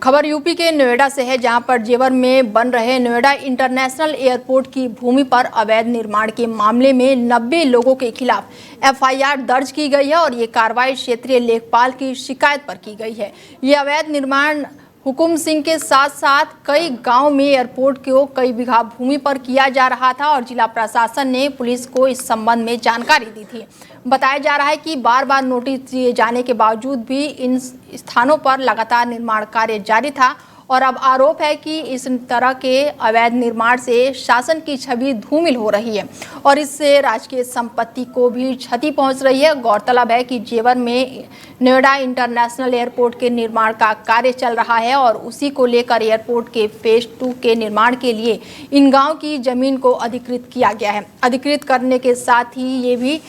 खबर यूपी के नोएडा से है, जहां पर जेवर में बन रहे नोएडा इंटरनेशनल एयरपोर्ट की भूमि पर अवैध निर्माण के मामले में 90 लोगों के खिलाफ एफआईआर दर्ज की गई है और ये कार्रवाई क्षेत्रीय लेखपाल की शिकायत पर की गई है। ये अवैध निर्माण हुकुम सिंह के साथ साथ कई गांव में एयरपोर्ट को कई बीघा भूमि पर किया जा रहा था और जिला प्रशासन ने पुलिस को इस संबंध में जानकारी दी थी। बताया जा रहा है कि बार बार नोटिस दिए जाने के बावजूद भी इन स्थानों पर लगातार निर्माण कार्य जारी था और अब आरोप है कि इस तरह के अवैध निर्माण से शासन की छवि धूमिल हो रही है और इससे राजकीय संपत्ति को भी क्षति पहुंच रही है। गौरतलब है कि जेवर में नोएडा इंटरनेशनल एयरपोर्ट के निर्माण का कार्य चल रहा है और उसी को लेकर एयरपोर्ट के फेज 2 के निर्माण के लिए इन गाँव की जमीन को अधिकृत किया गया है। अधिकृत करने के साथ ही ये भी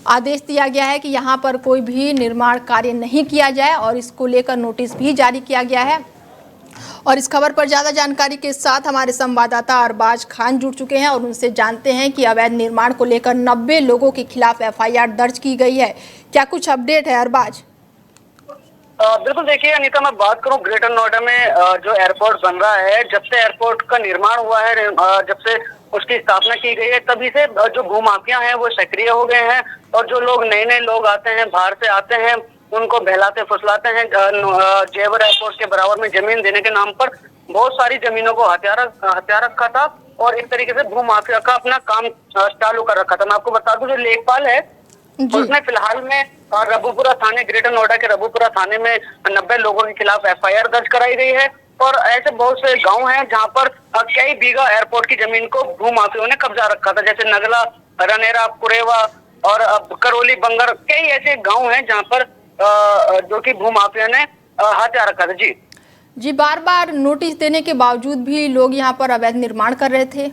आदेश दिया गया है कि यहाँ पर कोई भी निर्माण कार्य नहीं किया जाए और इसको लेकर नोटिस भी जारी किया गया है। और इस खबर पर ज़्यादा जानकारी के साथ हमारे संवाददाता अरबाज खान जुड़ चुके हैं और उनसे जानते हैं कि अवैध निर्माण को लेकर 90 लोगों के खिलाफ एफआईआर दर्ज की गई है। क्या कुछ अपडेट है अरबाज? बिल्कुल, देखिए अनीता, मैं बात करूं ग्रेटर नोएडा में जो एयरपोर्ट बन रहा है, जब से एयरपोर्ट का निर्माण हुआ है, जब से उसकी स्थापना की गई है, तभी से जो भूमाफिया हैं वो सक्रिय हो गए हैं और जो लोग नए लोग आते हैं, बाहर से आते हैं, उनको बहलाते फुसलाते हैं। जेवर एयरपोर्ट के बराबर में जमीन देने के नाम पर बहुत सारी जमीनों को हथियार रखा था और एक तरीके से भूमाफिया का अपना काम चालू कर रखा था। मैं आपको बता दूं, जो लेखपाल है उसने फिलहाल में रबुपुरा थाने, ग्रेटर नोएडा के रबुपुरा थाने में 90 लोगों के खिलाफ एफआईआर दर्ज कराई गई है और ऐसे बहुत से गांव हैं जहां पर कई बीघा एयरपोर्ट की जमीन को भूमाफियों ने कब्जा रखा था, जैसे नगला, रनेरा, कुरेवा और करौली, बंगर। कई ऐसे गांव हैं जहां पर जो कि भूमाफिया ने हथियार रखा था। जी, बार बार नोटिस देने के बावजूद भी लोग यहाँ पर अवैध निर्माण कर रहे थे।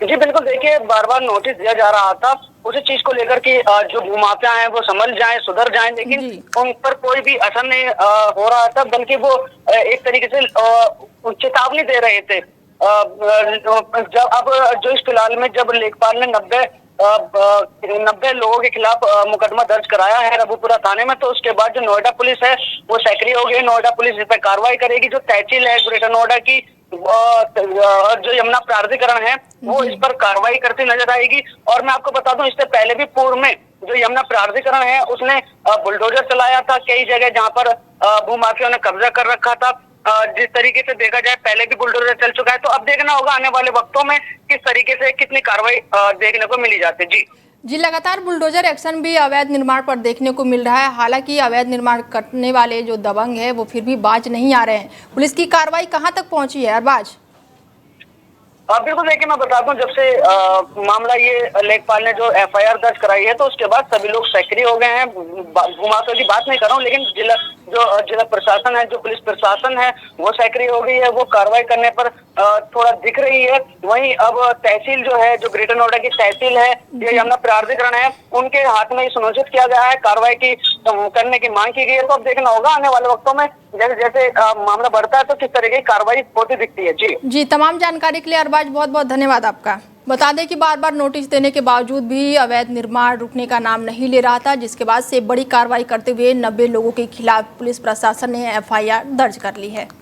जी बिल्कुल, देखिए बार बार नोटिस दिया जा रहा था उसी चीज को लेकर कि जो भूमाफिया हैं वो संभल जाएं, सुधर जाएं, लेकिन उन पर कोई भी असर नहीं हो रहा था, बल्कि वो एक तरीके से चेतावनी दे रहे थे। जब अब जो इस फिलहाल में जब लेखपाल ने 90 लोगों के खिलाफ मुकदमा दर्ज कराया है रबुपुरा थाने में, तो उसके बाद जो नोएडा पुलिस है वो सक्रिय हो गई। नोएडा पुलिस इस पर कार्रवाई करेगी। जो तहसील है ग्रेटर नोएडा की, जो यमुना प्राधिकरण है, वो इस पर कार्रवाई करती नजर आएगी। और मैं आपको बता दूं, इससे पहले भी पूर्व में जो यमुना प्राधिकरण है उसने बुलडोजर चलाया था कई जगह जहां पर भूमाफियों ने कब्जा कर रखा था। जिस तरीके से देखा जाए पहले भी बुलडोजर चल चुका है, तो अब देखना होगा आने वाले वक्तों में किस तरीके से कितनी कार्रवाई देखने को मिली जाती है। जी, लगातार बुलडोजर एक्शन भी अवैध निर्माण पर देखने को मिल रहा है। हालांकि अवैध निर्माण करने वाले जो दबंग है वो फिर भी बाज नहीं आ रहे हैं। पुलिस की कार्रवाई कहां तक पहुंची है अरबाज? बिल्कुल, देखिए मैं बता दूं, जब से मामला ये लेखपाल ने जो एफआईआर दर्ज कराई है, तो उसके बाद सभी लोग सक्रिय हो गए हैं। भूमाफिया की बात नहीं कर रहा हूँ, लेकिन जिला प्रशासन है, जो पुलिस प्रशासन है, वो सक्रिय हो गई है, वो कार्रवाई करने पर थोड़ा दिख रही है। वहीं अब तहसील जो है, जो ग्रेटर नोएडा की तहसील है, ये यमुना प्राधिकरण है, उनके हाथ में सुनिश्चित किया गया है, कार्रवाई की करने की मांग की गई है। तो अब देखना होगा आने वाले वक्तों में जैसे जैसे मामला बढ़ता है तो किस तरह की कार्रवाई होती दिखती है। जी, तमाम जानकारी के लिए अरबाज बहुत बहुत धन्यवाद आपका। बता दें कि बार बार नोटिस देने के बावजूद भी अवैध निर्माण रुकने का नाम नहीं ले रहा था, जिसके बाद से बड़ी कार्रवाई करते हुए 90 लोगों के खिलाफ पुलिस प्रशासन ने एफआईआर दर्ज कर ली है।